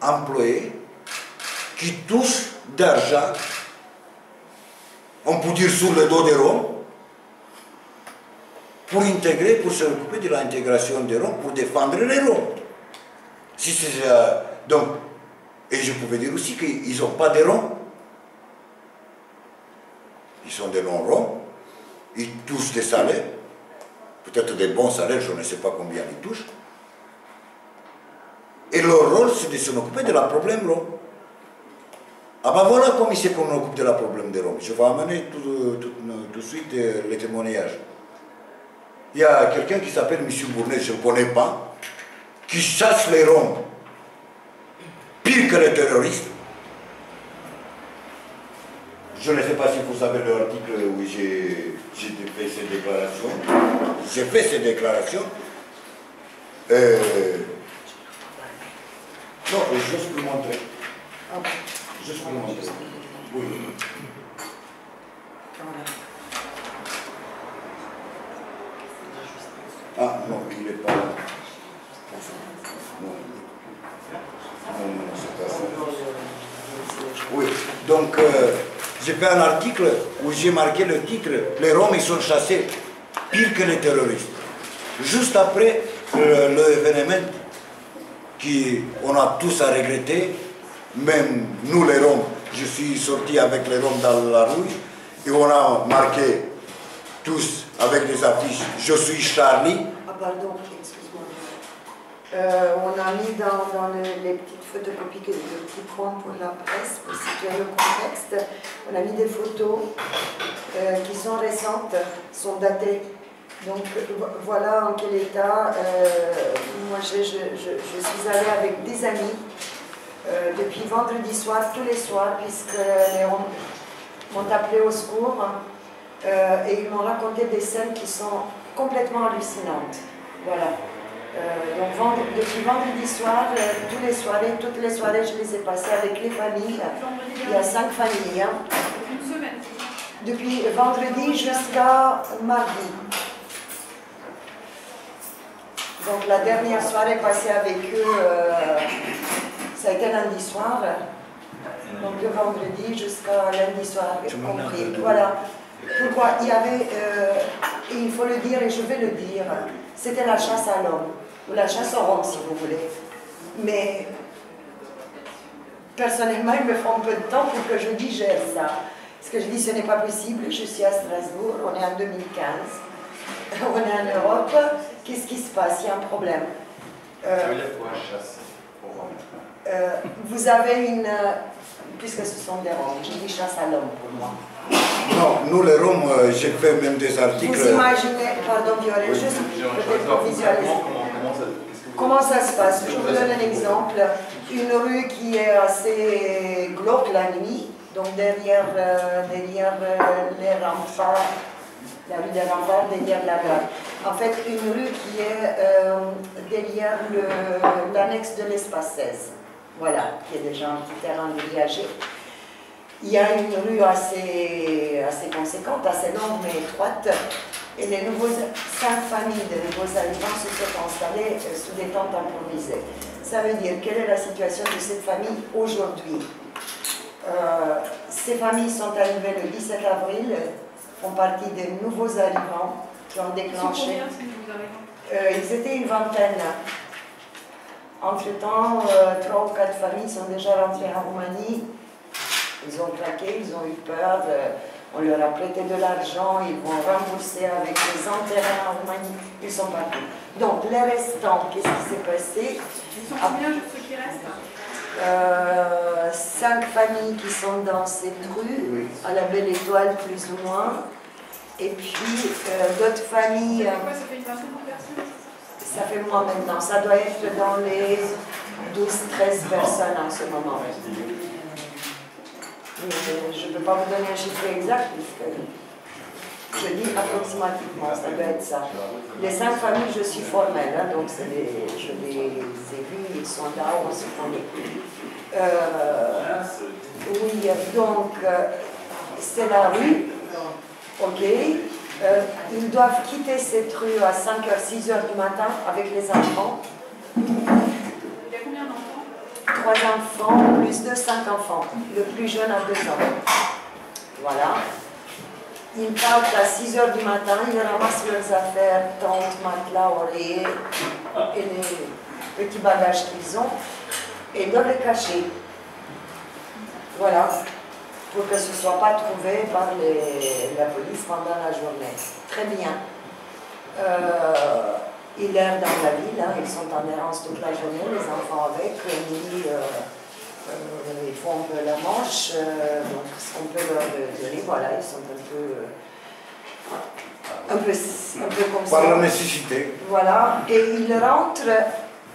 employés qui touchent d'argent, on peut dire sur le dos des Roms, pour intégrer, pour s'occuper de l'intégration des Roms, pour défendre les Roms. Si donc, et je pouvais dire aussi qu'ils n'ont pas de Roms. Ils sont des non-Roms, ils touchent des salaires, peut-être des bons salaires, je ne sais pas combien ils touchent. Et leur rôle, c'est de s'en occuper de la problème Rome. Ah ben voilà comment c'est qu'on occupe de la problème des Roms. Je vais amener tout de suite les témoignages. Il y a quelqu'un qui s'appelle M. Bournet, je ne connais pas, qui chasse les Roms, pire que les terroristes. Je ne sais pas si vous savez l'article où j'ai fait ces déclarations. J'ai fait ces déclarations. Non, juste pour montrer. Juste pour montrer. Oui. Ah non, il n'est pas là. Non, c'est pas ça. Oui, donc j'ai fait un article où j'ai marqué le titre « Les Roms, ils sont chassés, pire que les terroristes ». Juste après l'événement qu'on a tous à regretter, même nous les Roms, je suis sorti avec les Roms dans la rue et on a marqué tous avec des affiches « Je suis Charlie ». Ah pardon, excuse-moi. On a mis dans les petites photocopies, les petits points pour la presse, pour situer le contexte, on a mis des photos qui sont récentes, sont datées. Donc voilà en quel état. Moi je suis allée avec des amis depuis vendredi soir, tous les soirs, puisque les Roms m'ont appelé au secours et ils m'ont raconté des scènes qui sont complètement hallucinantes. Voilà. Donc depuis vendredi soir, toutes les soirées, je les ai passées avec les familles. Il y a 5 familles. Hein. Une semaine. Depuis vendredi jusqu'à mardi. Donc la dernière soirée passée avec eux, ça a été lundi soir. Donc de vendredi jusqu'à lundi soir compris. Voilà. Pourquoi il y avait, et il faut le dire et je vais le dire, c'était la chasse à l'homme, ou la chasse au Rome si vous voulez. Mais personnellement, il me faut un peu de temps pour que je digère ça. Parce que je dis, ce n'est pas possible, je suis à Strasbourg, on est en 2015, on est en Europe, qu'est-ce qui se passe? Il y a un problème. Ça veut dire quoi, chasse au Rome? Vous avez une... puisque ce sont des Roms, je dis chasse à l'homme pour moi. Non, nous les Roms, j'ai fait même des articles. Vous imaginez, pardon Violette, juste peut-être pour visualiser. Comment ça se passe? Je vous donne un exemple. Une rue qui est assez glauque la nuit, donc derrière les remparts, la rue des remparts, derrière la gare. En fait, une rue qui est derrière l'annexe de l'espace 16. Voilà, qui est déjà un petit terrain grillagé. Il y a une rue assez conséquente, assez longue mais étroite. Et les 5 familles de nouveaux arrivants se sont installées sous des tentes improvisées. Ça veut dire, quelle est la situation de cette famille aujourd'hui? Ces familles sont arrivées le 17 avril, font partie des nouveaux arrivants qui ont déclenché. Ils étaient une vingtaine. Entre-temps, 3 ou 4 familles sont déjà rentrées en Roumanie. Ils ont craqué, ils ont eu peur. On leur a prêté de l'argent, ils vont rembourser avec les intérêts en Roumanie. Ils sont partis. Donc, les restants, qu'est-ce qui s'est passé? Ils sont combien, juste ceux qui restent? 5 familles qui sont dans cette rue, à la Belle Étoile plus ou moins. Et puis, d'autres familles... Ça fait une vingtaine de personnes? Ça fait moins maintenant. Ça doit être dans les 12-13 personnes en ce moment. Je ne peux pas vous donner un chiffre exact, puisque je dis approximativement, ça doit être ça. Les 5 familles, je suis formelle, hein, donc je les ai vus, ils sont là, on se connaît. Oui, donc c'est la rue, ok. Ils doivent quitter cette rue à 5h, 6h du matin avec les enfants. Il y a combien d'enfants? 3 enfants, plus de 5 enfants. Le plus jeune a 2 ans. Voilà. Ils partent à 6 h du matin, ils ramassent leurs affaires, tentes, matelas, oreillers et les petits bagages qu'ils ont et doivent les cacher. Voilà. Pour que ce ne soit pas trouvé par la police pendant la journée. Très bien. Ils errent dans la ville, hein, ils sont en errance toute la journée, les enfants avec, nuit, ils font un peu la manche, donc ce qu'on peut leur donner, voilà, ils sont un peu comme ça. Par la nécessité. Voilà, et ils rentrent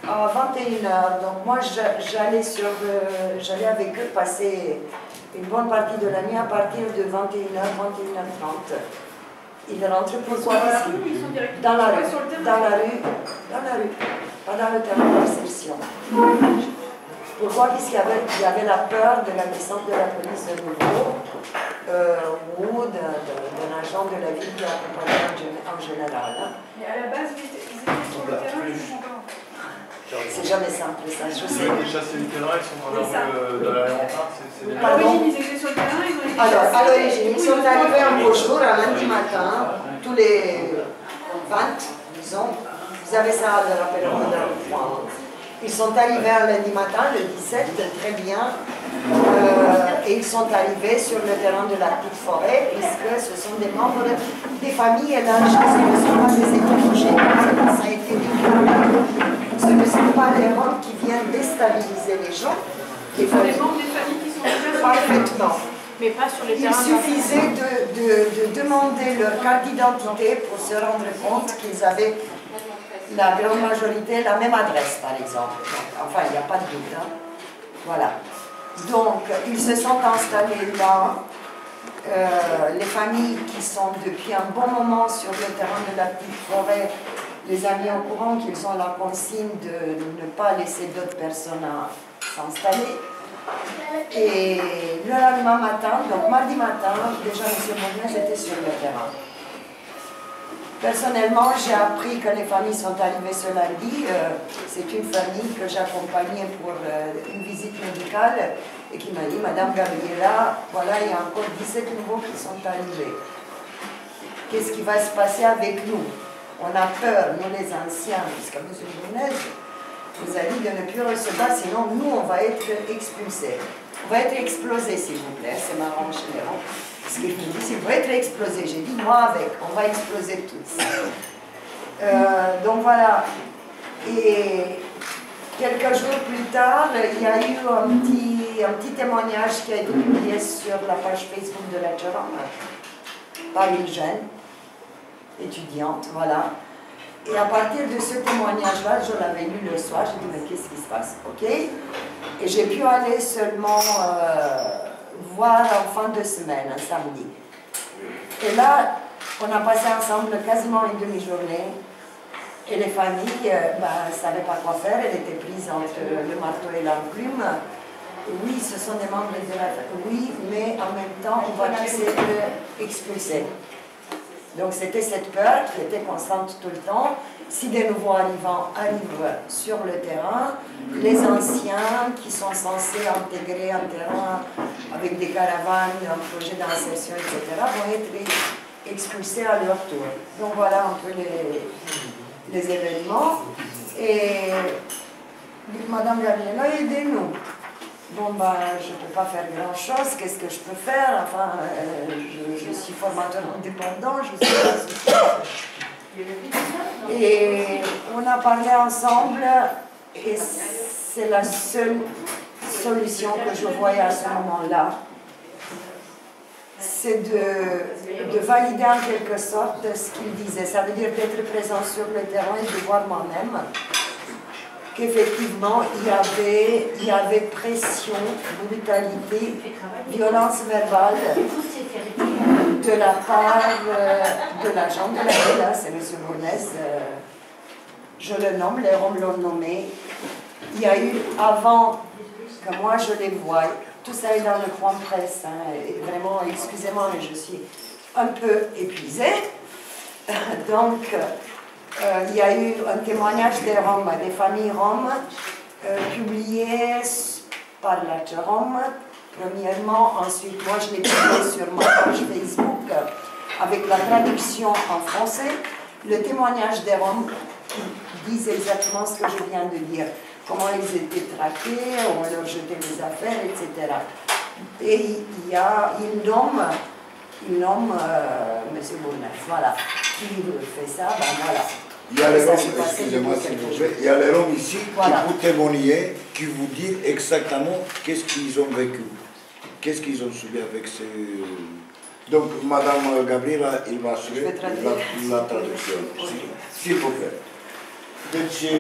à 21 h, donc moi j'allais avec eux passer une bonne partie de la nuit à partir de 21 h, 21 h 30. Ils rentrent pourquoi? Dans la rue ou ils sont directement dans la rue, sur le terrain? dans la rue, pas dans le terrain d'insertion. Pourquoi? Puisqu'il y avait la peur de la descente de la police de nouveau ou d'un agent de la ville qui accompagnait en général. Hein. Et à la base, ils étaient sur le terrain, ils font comment? C'est jamais simple ça, je sais. Les chassés du terrain, ils sont dans la rue de la rempart, c'est des... À l'origine, ils étaient sur le terrain, ils ont été Alors, chassés. à l'origine, ils sont arrivés un beau jour, un lundi matin, tous les 20, disons. Vous avez ça à le rappeler dans le point. Ils sont arrivés un lundi matin, le 17, très bien, et ils sont arrivés sur le terrain de la petite forêt, puisque ce sont des membres des familles élargies, ce ne sont pas des étrangers, ça a été dit. Ce ne sont pas les Roms qui viennent déstabiliser les gens. Ce sont des membres des familles qui sont déjà sur le terrain. Parfaitement. Mais pas sur les Il terrains. suffisait de demander leur carte d'identité pour se rendre compte qu'ils avaient la grande majorité la même adresse, par exemple. Enfin, il n'y a pas de doute. Hein. Voilà. Donc, ils se sont installés là. Les familles qui sont depuis un bon moment sur le terrain de la petite forêt les a mis au courant qu'ils ont la consigne de ne pas laisser d'autres personnes s'installer. Et le lendemain matin, donc mardi matin, déjà M. Mournez était sur le terrain. Personnellement, j'ai appris que les familles sont arrivées ce lundi. C'est une famille que j'accompagnais pour une visite médicale et qui m'a dit, Madame Gabriela, voilà, il y a encore 17 nouveaux qui sont arrivés. Qu'est-ce qui va se passer avec nous? On a peur, nous les anciens, puisque M. Mournez nous a dit de ne plus recevoir, sinon nous, on va être expulsés. On va être explosés, s'il vous plaît. C'est marrant chez les Roms. Parce qu'il me dit, il va être explosé. J'ai dit, moi avec, on va exploser tous. Donc voilà. Et quelques jours plus tard, il y a eu un petit témoignage qui a été publié sur la page Facebook de la Jérôme par une jeune étudiante, voilà. Et à partir de ce témoignage-là, je l'avais lu le soir, j'ai dit, mais qu'est-ce qui se passe? Ok. Et j'ai pu aller seulement voir en fin de semaine, un samedi. Et là, on a passé ensemble quasiment une demi-journée. Et les familles ne savaient pas quoi faire, elles étaient prises entre le marteau et l'enclume. Oui, ce sont des membres de la famille, oui, mais en même temps, on va tous être expulsés. Donc c'était cette peur qui était constante tout le temps. Si des nouveaux arrivants arrivent sur le terrain, les anciens qui sont censés intégrer un terrain avec des caravanes, un projet d'insertion, etc., vont être expulsés à leur tour. Donc voilà un peu les événements. Et Madame Gabriela, aidez-nous. Bon, je ne peux pas faire grand-chose, qu'est-ce que je peux faire? Enfin, je suis formateur indépendant, je suis pas... Et on a parlé ensemble, et c'est la seule solution que je voyais à ce moment-là. C'est de valider en quelque sorte ce qu'il disait. Ça veut dire d'être présent sur le terrain et de voir moi-même qu'effectivement, il y avait pression, brutalité, violence verbale de la part de l'agent de la ville, c'est M. Mournez, je le nomme, les Roms l'ont nommé. Il y a eu, avant que moi je les voie, tout ça est dans le point presse, hein, et vraiment, excusez-moi, mais je suis un peu épuisée. Donc, il y a eu un témoignage des Roms, des familles Roms, publié par la Jérôme, premièrement. Ensuite, moi, je l'ai publié sur ma page Facebook avec la traduction en français. Le témoignage des Roms disent exactement ce que je viens de dire. Comment ils étaient traqués, on leur jetait les affaires, etc. Et il nomme M. Bourneuf, voilà. Qui fait ça, ben voilà. Il y a les Roms, excusez-moi s'il vous plaît, il y a les Roms ici Voilà. qui vous témoigner, qui vous disent exactement qu'est-ce qu'ils ont vécu, qu'est-ce qu'ils ont subi avec ces... Donc, Madame Gabriela, il va assurer Je vais traduire. la traduction, s'il vous plaît. Deci,